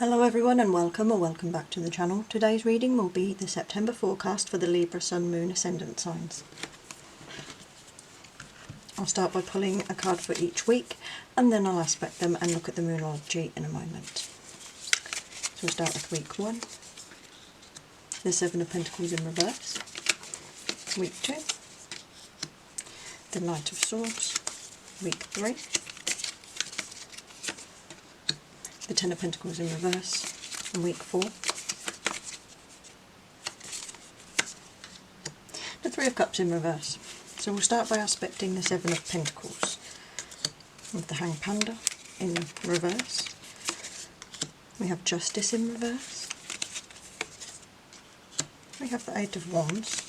Hello everyone and welcome back to the channel. Today's reading will be the September forecast for the Libra Sun, Moon, Ascendant signs. I'll start by pulling a card for each week and then I'll aspect them and look at the Moonology in a moment. So we'll start with week 1, the Seven of Pentacles in reverse. Week 2, the Knight of Swords. Week 3, the Ten of Pentacles in reverse. And week 4, the Three of Cups in reverse. So we'll start by aspecting the Seven of Pentacles with the Hanged Panda in reverse. We have Justice in reverse. We have the Eight of Wands.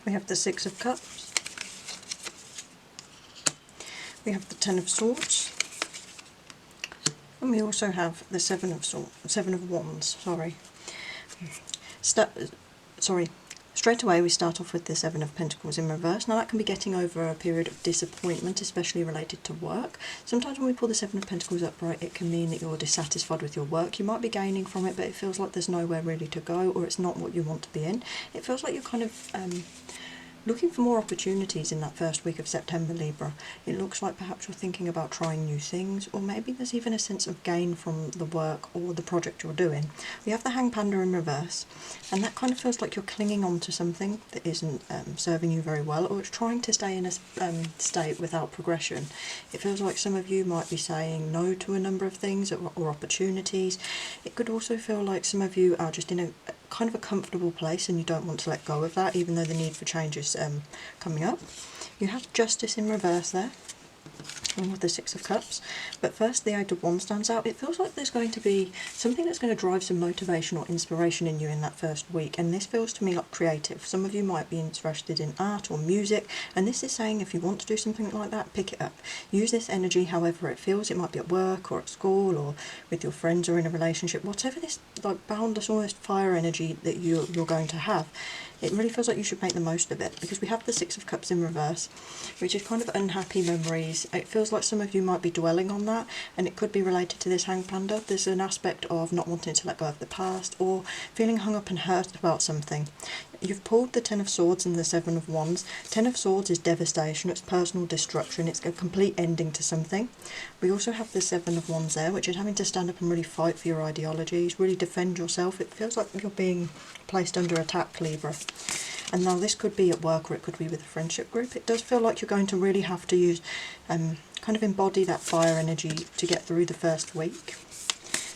We have the Six of Cups. We have the Ten of Swords. And we also have the Seven of Wands. Straight away we start off with the Seven of Pentacles in reverse. Now that can be getting over a period of disappointment, especially related to work. Sometimes when we pull the Seven of Pentacles upright, it can mean that you're dissatisfied with your work. You might be gaining from it, but it feels like there's nowhere really to go, or it's not what you want to be in. It feels like you're kind of looking for more opportunities in that first week of September, Libra. It looks like perhaps you're thinking about trying new things, or maybe there's even a sense of gain from the work or the project you're doing. We have the Hanged Panda in reverse, and that kind of feels like you're clinging on to something that isn't serving you very well, or it's trying to stay in a state without progression. It feels like some of you might be saying no to a number of things or opportunities. It could also feel like some of you are just in a kind of a comfortable place and you don't want to let go of that, even though the need for change is coming up. You have Justice in reverse there, and with the Six of Cups. But first the Eight of Wands stands out. It feels like there's going to be something that's going to drive some motivation or inspiration in you in that first week, and this feels to me like creative. Some of you might be interested in art or music, and this is saying if you want to do something like that, pick it up. Use this energy however it feels. It might be at work or at school or with your friends or in a relationship. Whatever this like boundless, almost fire energy that you're going to have, it really feels like you should make the most of it, because we have the Six of Cups in reverse, which is kind of unhappy memories. It feels like some of you might be dwelling on that, and it could be related to this Hanged Panda. There's an aspect of not wanting to let go of the past, or feeling hung up and hurt about something. You've pulled the Ten of Swords and the Seven of Wands. Ten of Swords is devastation, it's personal destruction, it's a complete ending to something. We also have the Seven of Wands there, which is having to stand up and really fight for your ideologies, really defend yourself. It feels like you're being placed under attack, Libra. And now this could be at work, or it could be with a friendship group. It does feel like you're going to really have to use, kind of embody that fire energy to get through the first week.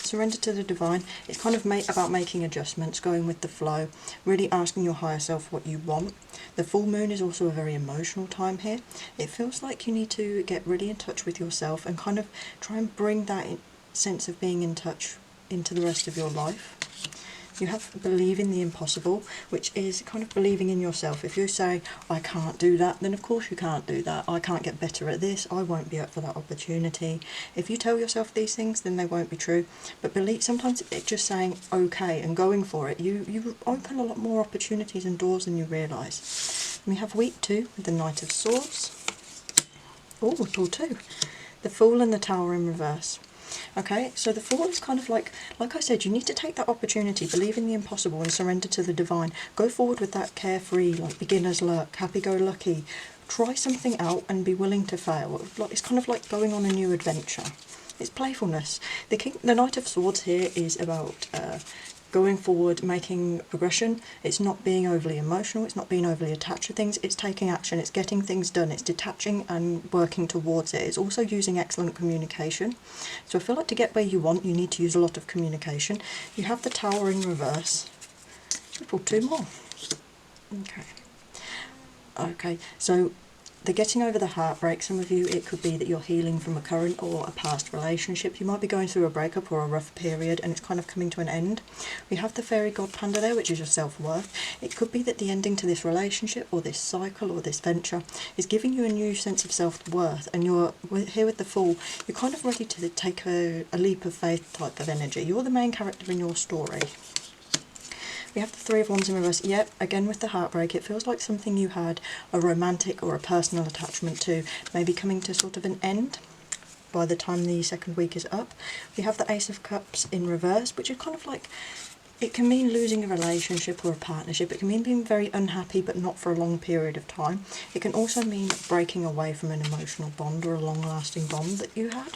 Surrender to the divine. It's kind of about making adjustments, going with the flow, really asking your higher self what you want. The full moon is also a very emotional time here. It feels like you need to get really in touch with yourself and kind of try and bring that sense of being in touch into the rest of your life. You have believe in the impossible, which is kind of believing in yourself. If you say, I can't do that, then of course you can't do that. I can't get better at this, I won't be up for that opportunity. If you tell yourself these things, then they won't be true. But believe, sometimes it's just saying okay and going for it. You open a lot more opportunities and doors than you realise. We have week 2 with the Knight of Swords. Oh, we pulled 2. The Fool and the Tower in reverse. Okay, so the Fool is kind of like I said, you need to take that opportunity, believe in the impossible and surrender to the divine. Go forward with that carefree, like beginner's luck, happy-go-lucky. Try something out and be willing to fail. It's kind of like going on a new adventure. It's playfulness. The Knight of Swords here is about going forward, making progression. It's not being overly emotional, it's not being overly attached to things, it's taking action, it's getting things done, it's detaching and working towards it. It's also using excellent communication. So I feel like to get where you want, you need to use a lot of communication. You have the Tower in reverse. We pulled 2 more. Okay, so the getting over the heartbreak, some of you, it could be that you're healing from a current or a past relationship. You might be going through a breakup or a rough period and it's kind of coming to an end. We have the Fairy God Panda there, which is your self-worth. It could be that the ending to this relationship or this cycle or this venture is giving you a new sense of self-worth, and you're here with the Fool. You're kind of ready to take a leap of faith type of energy. You're the main character in your story. We have the Three of Wands in reverse. Yep, again with the heartbreak, it feels like something you had a romantic or a personal attachment to, maybe coming to sort of an end. by the time the second week is up. We have the Ace of Cups in reverse, which is kind of like, it can mean losing a relationship or a partnership. It can mean being very unhappy but not for a long period of time. It can also mean breaking away from an emotional bond or a long-lasting bond that you had.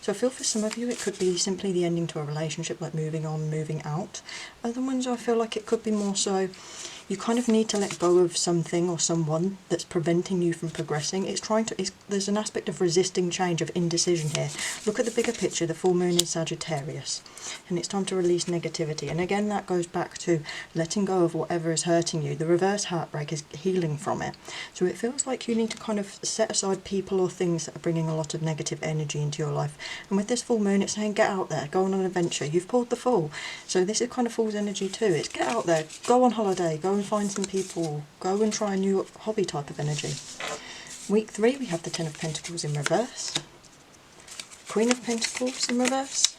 So I feel for some of you it could be simply the ending to a relationship, like moving on, moving out. Other ones I feel like it could be more so you kind of need to let go of something or someone that's preventing you from progressing. There's an aspect of resisting change, of indecision here. Look at the bigger picture, the full moon in Sagittarius, and it's time to release negativity. And again, that goes back to letting go of whatever is hurting you. The reverse heartbreak is healing from it. So it feels like you need to kind of set aside people or things that are bringing a lot of negative energy into your life. And with this full moon, it's saying get out there, go on an adventure. You've pulled the Fool, so this is kind of Fool's energy too. It's get out there, go on holiday, go and find some people, go and try a new hobby type of energy. Week 3, we have the Ten of Pentacles in reverse, Queen of Pentacles in reverse,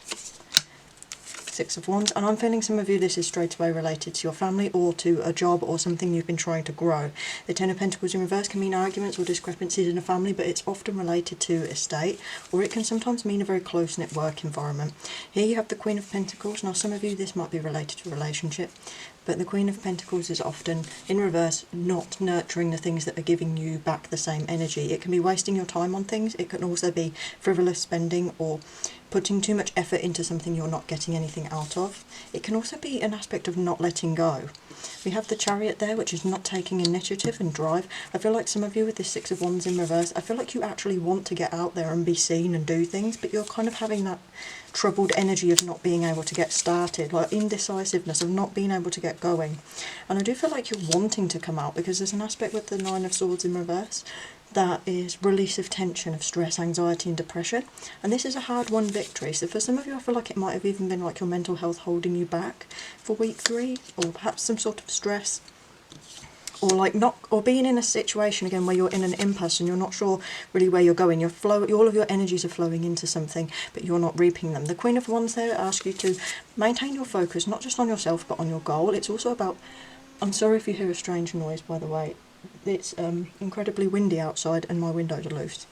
Six of Wands, and I'm feeling some of you this is straight away related to your family or to a job or something you've been trying to grow. The Ten of Pentacles in reverse can mean arguments or discrepancies in a family, but it's often related to estate, or it can sometimes mean a very close-knit work environment. Here you have the Queen of Pentacles. Now some of you this might be related to a relationship, but the Queen of Pentacles is often, in reverse, not nurturing the things that are giving you back the same energy. It can be wasting your time on things. It can also be frivolous spending or putting too much effort into something you're not getting anything out of. It can also be an aspect of not letting go. We have the Chariot there, which is not taking initiative and drive. I feel like some of you with this Six of Wands in reverse, I feel like you actually want to get out there and be seen and do things, but you're kind of having that troubled energy of not being able to get started, like indecisiveness of not being able to get going. And I do feel like you're wanting to come out, because there's an aspect with the Nine of Swords in reverse that is release of tension, of stress, anxiety and depression. And this is a hard-won victory. So for some of you, I feel like it might have even been like your mental health holding you back for week 3, or perhaps some sort of stress, or like not, or being in a situation again where you're in an impasse and you're not sure really where you're going. All of your energies are flowing into something, but you're not reaping them. The Queen of Wands there asks you to maintain your focus, not just on yourself, but on your goal. It's also about, I'm sorry if you hear a strange noise, by the way. It's incredibly windy outside and my windows are loose.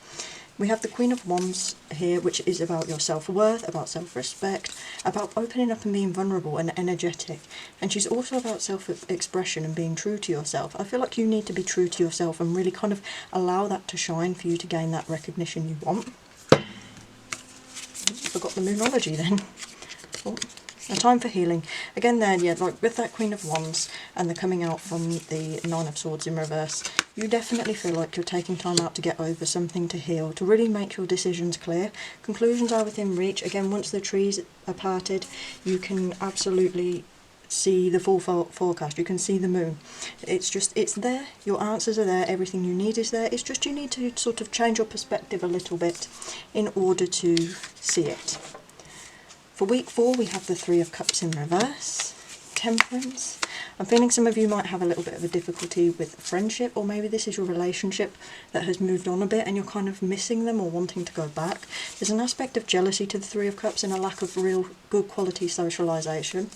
We have the Queen of Wands here, which is about your self-worth, about self-respect, about opening up and being vulnerable and energetic. And she's also about self-expression and being true to yourself. I feel like you need to be true to yourself and really kind of allow that to shine for you to gain that recognition you want. Forgot the moonology then. Oh. A time for healing. Again there, yeah, like with that Queen of Wands and the coming out from the Nine of Swords in reverse, you definitely feel like you're taking time out to get over something, to heal, to really make your decisions clear. Conclusions are within reach. Again, once the trees are parted, you can absolutely see the full forecast. You can see the moon. It's there. Your answers are there. Everything you need is there. It's just you need to sort of change your perspective a little bit in order to see it. For week 4, we have the Three of Cups in reverse, Temperance. I'm feeling some of you might have a little bit of a difficulty with friendship, or maybe this is your relationship that has moved on a bit and you're kind of missing them or wanting to go back. There's an aspect of jealousy to the Three of Cups and a lack of real good quality socialisation.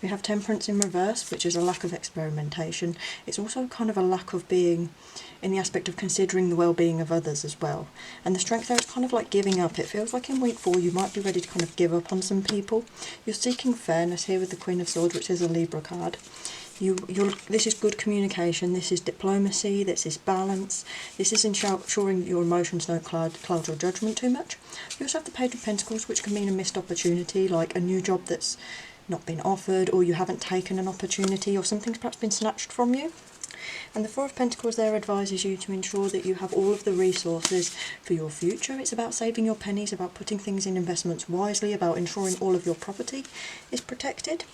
We have Temperance in reverse, which is a lack of experimentation. It's also kind of a lack of being in the aspect of considering the well-being of others as well. And the Strength there is kind of like giving up. It feels like in week 4 you might be ready to kind of give up on some people. You're seeking fairness here with the Queen of Swords, which is a Libra card. This is good communication, this is diplomacy, this is balance, this is ensuring that your emotions don't cloud your judgment too much. You also have the Page of Pentacles, which can mean a missed opportunity, like a new job that's not been offered, or you haven't taken an opportunity, or something's perhaps been snatched from you. And the Four of Pentacles there advises you to ensure that you have all of the resources for your future. It's about saving your pennies, about putting things in investments wisely, about ensuring all of your property is protected.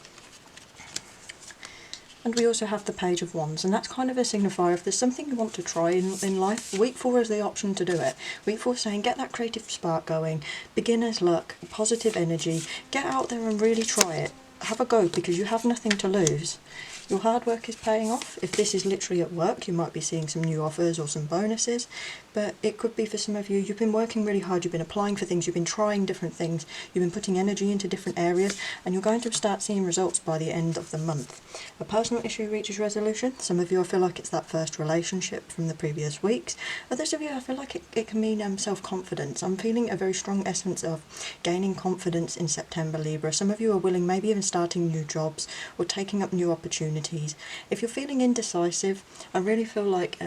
And we also have the Page of Wands, and that's kind of a signifier if there's something you want to try in life. Week 4 is the option to do it. Week 4 is saying get that creative spark going, beginner's luck, positive energy, get out there and really try it. Have a go, because you have nothing to lose. Your hard work is paying off. If this is literally at work, you might be seeing some new offers or some bonuses, but it could be for some of you, you've been working really hard, you've been applying for things, you've been trying different things, you've been putting energy into different areas, and you're going to start seeing results by the end of the month. A personal issue reaches resolution. Some of you, I feel like it's that first relationship from the previous weeks. Others of you, I feel like it can mean self-confidence. I'm feeling a very strong essence of gaining confidence in September, Libra. Some of you are willing, maybe even starting new jobs or taking up new opportunities. If you're feeling indecisive, I really feel like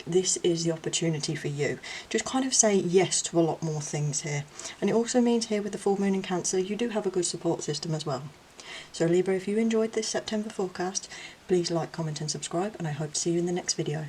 this is the opportunity for you. Just kind of say yes to a lot more things here. And it also means here with the full moon in Cancer, you do have a good support system as well. So Libra, if you enjoyed this September forecast, please like, comment and subscribe, and I hope to see you in the next video.